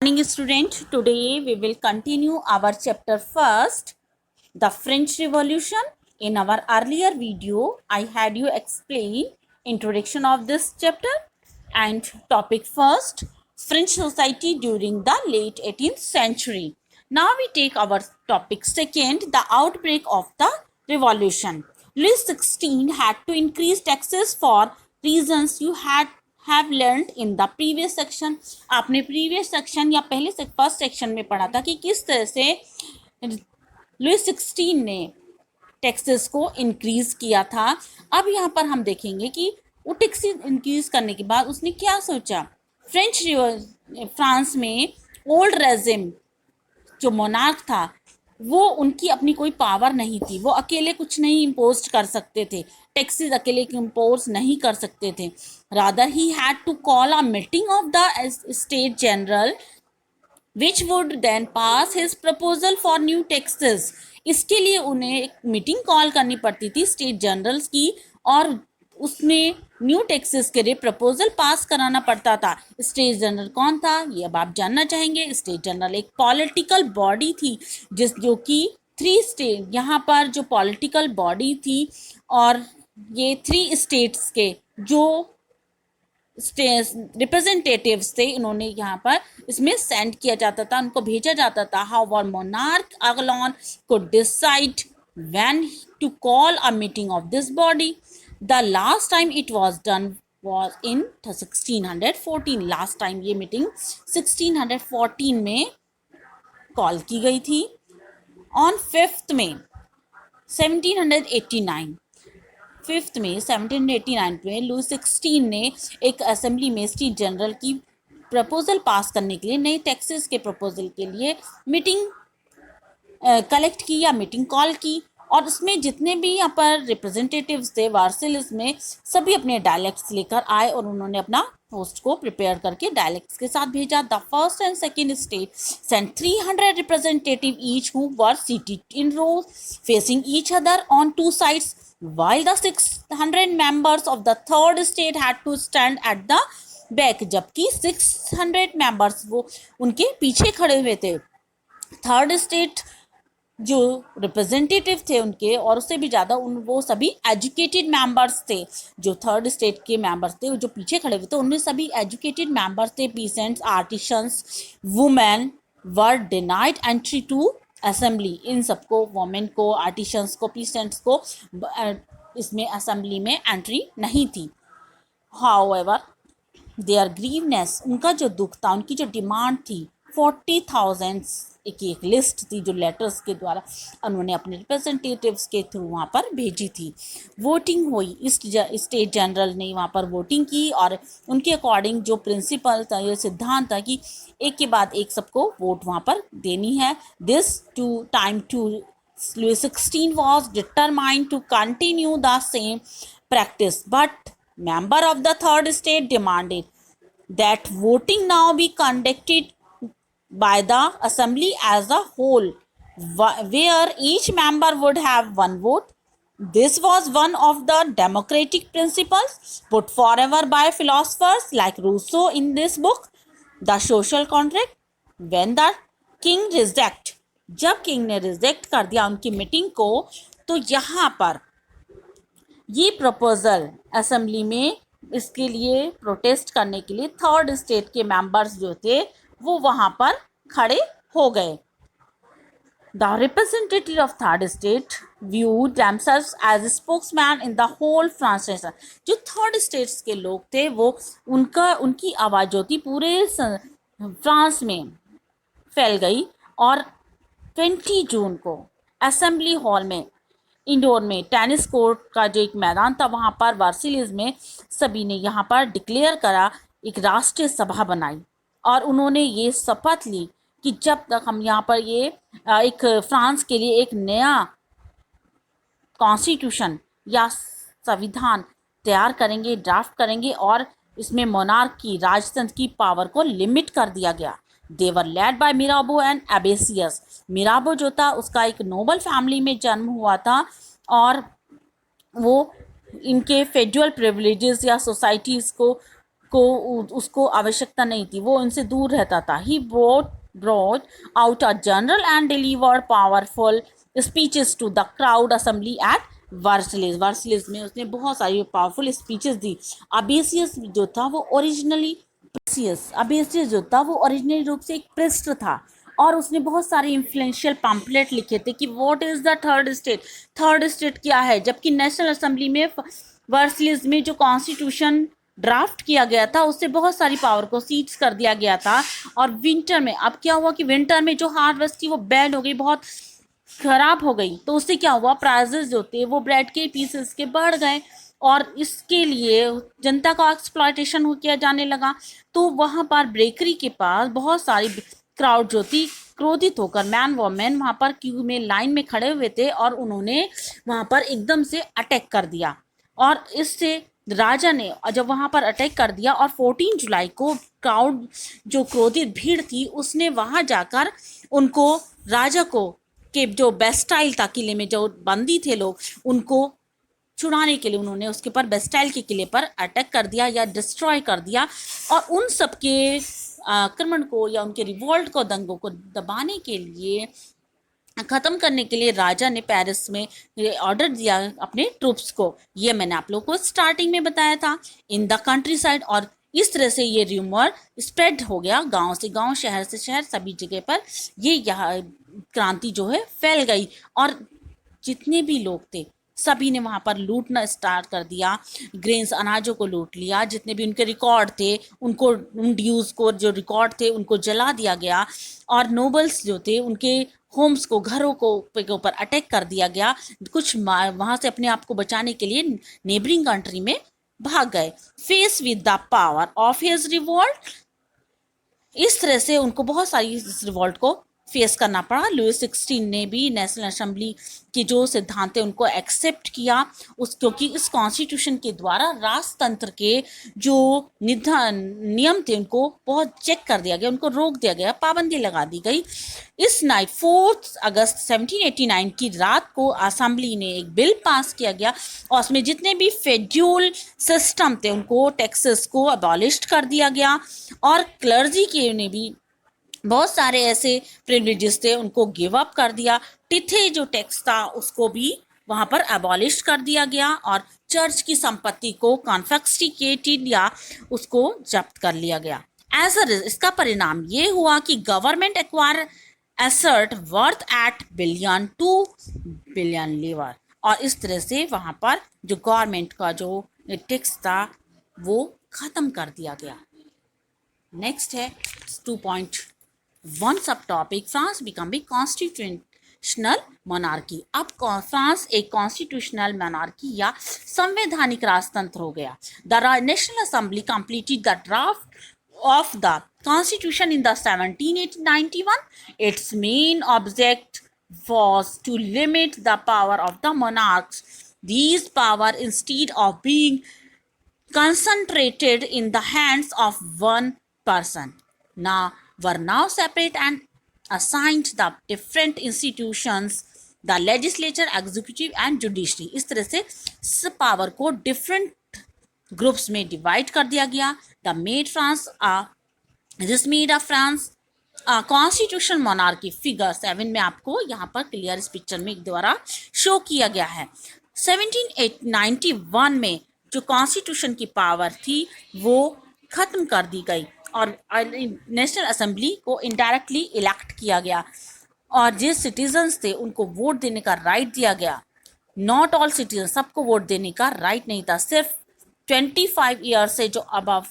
Morning student, today we will continue our chapter first, the French Revolution. In our earlier video, I had you explain introduction of this chapter and topic first, French society during the late 18th century. Now we take our topic second, the outbreak of the revolution. Louis XVI had to increase taxes for reasons you have learned in the previous section. आपने previous section या पहले first section में पढ़ा था कि किस तरह से लुई 16 ने टैक्सेस को इंक्रीज किया था। अब यहाँ पर हम देखेंगे कि वो टैक्स इंक्रीज करने के बाद उसने क्या सोचा। फ्रांस में ओल्ड रेजिम जो मोनार्क था वो उनकी अपनी कोई पावर नहीं थी, वो अकेले कुछ नहीं इम्पोज कर सकते थे, टैक्सेस अकेले इम्पोज नहीं कर सकते थे। Rather he had to call a meeting of the state general which would then pass his proposal for new taxes. इसके लिए उन्हें एक मीटिंग कॉल करनी पड़ती थी स्टेट जनरल्स की, और उसमें न्यू टैक्सेस के लिए प्रपोजल पास कराना पड़ता था। स्टेट जनरल कौन था ये अब आप जानना चाहेंगे। स्टेट जनरल एक पॉलिटिकल बॉडी थी जो कि थ्री स्टेट, यहाँ पर जो पॉलिटिकल बॉडी थी और ये 3 स्टेट्स के जो रिप्रेजेंटेटिव्स थे इन्होंने यहाँ पर इसमें सेंड किया जाता था, उनको भेजा जाता था। How monarch alone could decide when to call a meeting of this body. The last time it was done was in 1614। Last time ये मीटिंग 1614 में कॉल की गई थी। ऑन 5 मई 1789 5 मई 1789 में लुई 16 ने एक असेंबली में स्टेट जनरल की प्रपोजल पास करने के लिए, नए टैक्सेस के प्रपोजल के लिए मीटिंग कलेक्ट की या मीटिंग कॉल की, और उसमें जितने भी यहाँ पर रिप्रेजेंटेटिव्स थे वार्सिलिस में सभी अपने डायलेक्ट्स लेकर आए और उन्होंने अपना होस्ट को प्रिपेयर करके डायलेक्ट्स के साथ भेजा। The first and second state sent 300 representative each who were seated in rows facing each other on 2 sides, while the 600 members of the third state had to stand at the back। जबकि 600 members वो उनके पीछे खड़े हुए थे। Third state जो representative थे उनके और उससे भी ज़्यादा वो सभी एजुकेटेड मेंबर्स थे। जो थर्ड स्टेट के मेंबर्स थे जो पीछे खड़े हुए थे उनमें सभी एजुकेटेड मेंबर्स थे। Peasants, artisans, women were denied entry to assembly. इन सबको, वुमेन को, आर्टिशंस को, पीसेंट्स को इसमें असेंबली में एंट्री नहीं थी। हाउएवर देयर ग्रीवनेस, उनका जो दुख था, उनकी जो डिमांड थी 40,000 एक लिस्ट थी जो लेटर्स के द्वारा उन्होंने अपने रिप्रेजेंटेटिव्स के थ्रू वहाँ पर भेजी थी। वोटिंग हुई, इस स्टेट जनरल ने वहाँ पर वोटिंग की और उनके अकॉर्डिंग जो प्रिंसिपल था, ये सिद्धांत था कि एक के बाद एक सबको वोट वहाँ पर देनी है। This to time to Louis XVI was determined to continue the same practice, but member of the third state demanded that voting now be conducted by the assembly as a whole, where each member would have one vote. This was one of the democratic principles put forever by philosophers like Rousseau in this book, The Social Contract. When the king reject, जब king ने reject कर दिया उनकी meeting को, तो यहाँ पर ये प्रपोजल असेंबली में इसके लिए प्रोटेस्ट करने के लिए थर्ड स्टेट के मेंबर्स जो थे वो वहाँ पर खड़े हो गए। The representative of third state view themselves as spokesman in the whole France nation. जो थर्ड स्टेट्स के लोग थे वो उनकी आवाज़ जो थी पूरे फ्रांस में फैल गई, और 20 जून को असेंबली हॉल में, इंडोर में, टेनिस कोर्ट का जो एक मैदान था वहाँ पर वर्सिलिस में सभी ने यहाँ पर डिक्लेयर करा, एक राष्ट्रीय सभा बनाई और उन्होंने ये शपथ ली कि जब तक हम यहाँ पर ये एक फ्रांस के लिए एक नया कॉन्स्टिट्यूशन या संविधान तैयार करेंगे, ड्राफ्ट करेंगे, और इसमें मोनार्क की, राजतंत्र की पावर को लिमिट कर दिया गया। दे वर लेड बाय मिराबो एंड एबेसियस। मिराबो जो था उसका एक नोबल फैमिली में जन्म हुआ था और वो इनके फेडरल प्रिविलेजेस या सोसाइटीज़ को उसको आवश्यकता नहीं थी, वो उनसे दूर रहता था। ही brought out a general and delivered powerful speeches to the crowd assembly at Versailles. Versailles में उसने बहुत सारी पावरफुल स्पीचेस दी। अबेसियस जो था वो ओरिजिनली अबेसियस जो था वो ओरिजिनली रूप से एक प्रिस्ट था, और उसने बहुत सारे इन्फ्लुएंशियल पैम्पलेट लिखे थे कि what is the third state, third state क्या है। जबकि नेशनल असेंबली में वर्सलिस में जो कॉन्स्टिट्यूशन ड्राफ्ट किया गया था उससे बहुत सारी पावर को सीज कर दिया गया था। और विंटर में अब क्या हुआ कि विंटर में जो हार्वेस्ट थी वो बैन हो गई, बहुत खराब हो गई। तो उससे क्या हुआ, प्राइजेस जो थे वो ब्रेड के पीसेस के बढ़ गए, और इसके लिए जनता का एक्सप्लॉयटेशन किया जाने लगा। तो वहाँ पर बेकरी के पास बहुत सारी क्राउड जो थी क्रोधित होकर मैन वोमेन वहाँ पर क्यू में लाइन में खड़े हुए थे, और उन्होंने वहाँ पर एकदम से अटैक कर दिया। और इससे राजा ने जब वहाँ पर अटैक कर दिया, और 14 जुलाई को क्राउड जो क्रोधित भीड़ थी उसने वहाँ जाकर उनको राजा को के जो बेस्टाइल था, किले में जो बंदी थे लोग, उनको छुड़ाने के लिए उन्होंने उसके पर बेस्टाइल के किले पर अटैक कर दिया या डिस्ट्रॉय कर दिया। और उन सबके आक्रमण को या उनके रिवोल्ट को, दंगों को दबाने के लिए, ख़त्म करने के लिए राजा ने पेरिस में ऑर्डर दिया अपने ट्रूप्स को। ये मैंने आप लोगों को स्टार्टिंग में बताया था इन द कंट्री साइड। और इस तरह से ये र्यूमर स्प्रेड हो गया गांव से गांव, शहर से शहर, सभी जगह पर ये यहाँ क्रांति जो है फैल गई। और जितने भी लोग थे सभी ने वहाँ पर लूटना स्टार्ट कर दिया, ग्रेन्स अनाजों को लूट लिया, जितने भी उनके रिकॉर्ड थे उनको, उन ड्यूज को जो रिकॉर्ड थे उनको जला दिया गया। और नोबल्स जो थे उनके होम्स को, घरों को के ऊपर अटैक कर दिया गया। कुछ वहाँ से अपने आप को बचाने के लिए नेबरिंग कंट्री में भाग गए। Face with the power of his revolt, इस तरह से उनको बहुत सारी इस रिवॉल्ट को फेस करना पड़ा। लुइस 16 ने भी नेशनल असेंबली के जो सिद्धांत थे उनको एक्सेप्ट किया, क्योंकि इस कॉन्स्टिट्यूशन के द्वारा राजतंत्र के जो नियम थे उनको बहुत चेक कर दिया गया, उनको रोक दिया गया, पाबंदी लगा दी गई। इस नाइट 4 अगस्त 1789 की रात को असेंबली ने एक बिल पास किया गया, और उसमें जितने भी फेड्यूल सिस्टम थे उनको, टैक्सेस को अबॉलिश कर दिया गया। और क्लर्जी के ने भी बहुत सारे ऐसे प्रिविलेजेस थे उनको गिव अप कर दिया। टिथे जो टैक्स था उसको भी वहां पर अबॉलिश कर दिया गया, और चर्च की संपत्ति को कॉन्फिस्केटेड या उसको जब्त कर लिया गया। इसका परिणाम ये हुआ कि government acquire asset worth eight billion to billion livre, और इस तरह से वहां पर जो गवर्नमेंट का जो टैक्स था वो खत्म कर दिया गया। नेक्स्ट है 2.1 सब topic, France become a constitutional monarchy. अब फ्रांस एक कॉन्स्टिट्यूशनल मोनार्की या संवैधानिक राजतंत्र हो गया। The national assembly completed the draft of the constitution in the 1791. Its main object was to limit the power of the monarchs. These power, instead of being concentrated in the hands of one person, were now separate and assigned the different institutions, the legislature, executive and judiciary. इस तरह से इस power को different groups में divide कर दिया गया। The made France this made a France constitution monarchy. Figure 7 में आपको यहाँ पर क्लियर इस पिक्चर में द्वारा शो किया गया है। 1791 में जो कॉन्स्टिट्यूशन की पावर थी वो खत्म कर दी गई, और नेशनल असेंबली को इनडायरेक्टली इलेक्ट किया गया, और जिस सिटीजन्स थे उनको वोट देने का राइट दिया गया। नॉट ऑल सिटीजन, सबको वोट देने का राइट नहीं था, सिर्फ 25 ईयर से जो अबव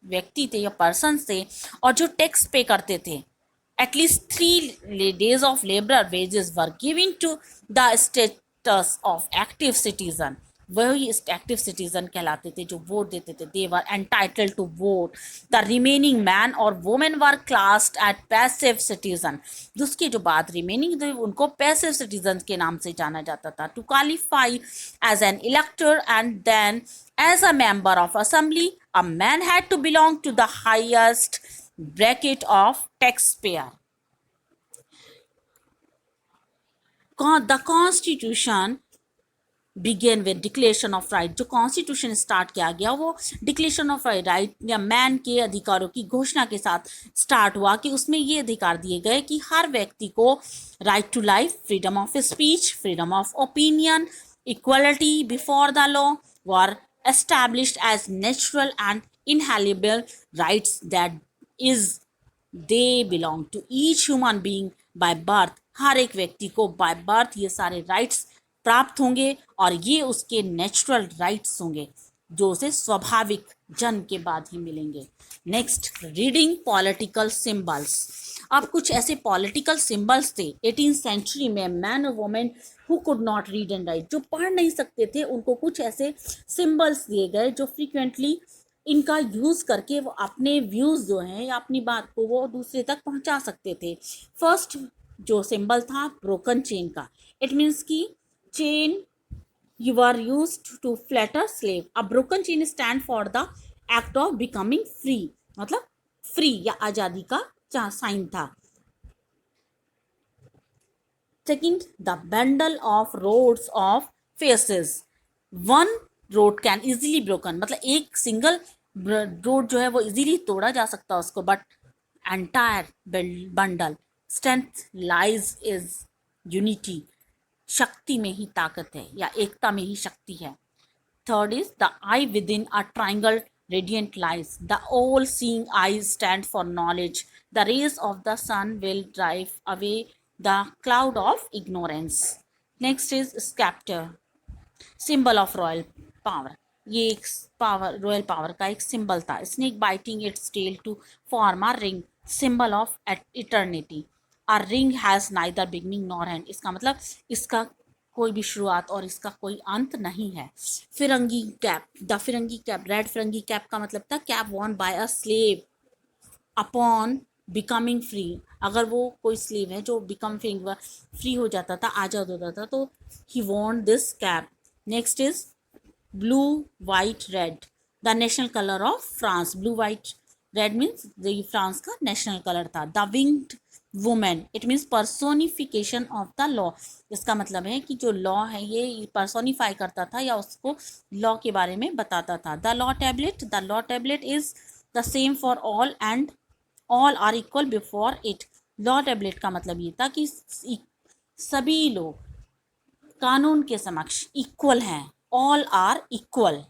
व्यक्ति थे या पर्सन थे, और जो टैक्स पे करते थे। At least 3 days of labour wages were given to the status of active citizen. वही एक्टिव सिटीजन कहलाते थे जो वोट देते थे। They were entitled to vote. The remaining man और women were classed at passive citizen. जिसके जो बाद रिमेनिंग थे उनको पैसिव सिटीजन के नाम से जाना जाता था। To qualify as an elector and then as a member of assembly, a man had to belong to the highest bracket of taxpayer. The constitution began with declaration of right. जो constitution start किया गया वो declaration of right या man के अधिकारों की घोषणा के साथ स्टार्ट हुआ, कि उसमें ये अधिकार दिए गए कि हर व्यक्ति को right to life, freedom of speech, freedom of opinion, equality before the law were established as natural and inalienable rights that is they belong to each human being by birth। हर एक व्यक्ति को बाय बर्थ ये सारे rights प्राप्त होंगे और ये उसके नेचुरल राइट्स होंगे जो उसे स्वाभाविक जन्म के बाद ही मिलेंगे। Next, reading political symbols. अब कुछ ऐसे पॉलिटिकल सिंबल्स थे 18th सेंचुरी में, मैन और women who could not read and right, जो पढ़ नहीं सकते थे, उनको कुछ ऐसे सिंबल्स दिए गए जो फ्रीक्वेंटली इनका यूज़ करके वो अपने व्यूज़ जो हैं या अपनी बात को वो दूसरे तक पहुंचा सकते थे। फर्स्ट जो सिंबल था ब्रोकन चेन का, इट मीन्स कि chain you were used to flatter slave। a broken chain stand for the act of becoming free, मतलब फ्री या आजादी का साइन था। Second, the bundle of rods of fasces. One rod can easily broken, मतलब एक single road जो है वो इजीली तोड़ा जा सकता है उसको, but entire bundle strength lies is unity, शक्ति में ही ताकत है या एकता में ही शक्ति है। Third is the eye within a triangle radiant lies, the all seeing eyes stand for knowledge, the rays of the sun will drive away the cloud of ignorance. Next is sceptre, symbol of royal power. ये एक power, royal power का एक symbol था। Snake biting its tail to form a ring, symbol of eternity. A ring has neither beginning nor end, इसका मतलब इसका कोई भी शुरुआत और इसका कोई अंत नहीं है। Phrygian cap, the Phrygian cap, red Phrygian cap का मतलब था cap worn by a slave upon becoming free. अगर वो कोई स्लेव है जो बिकम फ्री हो जाता था, आज़ाद होता था, तो he won't this cap. Next is blue white red, the national colour of France. Blue white red means ये फ्रांस का नेशनल कलर था। The winged women, it means personification of the law. इसका मतलब है कि जो लॉ है ये पर्सोनिफाई करता था या उसको लॉ के बारे में बताता था। The law tablet, the law tablet is the same for all and all are equal before it. Law tablet का मतलब ये था कि सभी लोग कानून के समक्ष इक्वल हैं, ऑल आर इक्वल।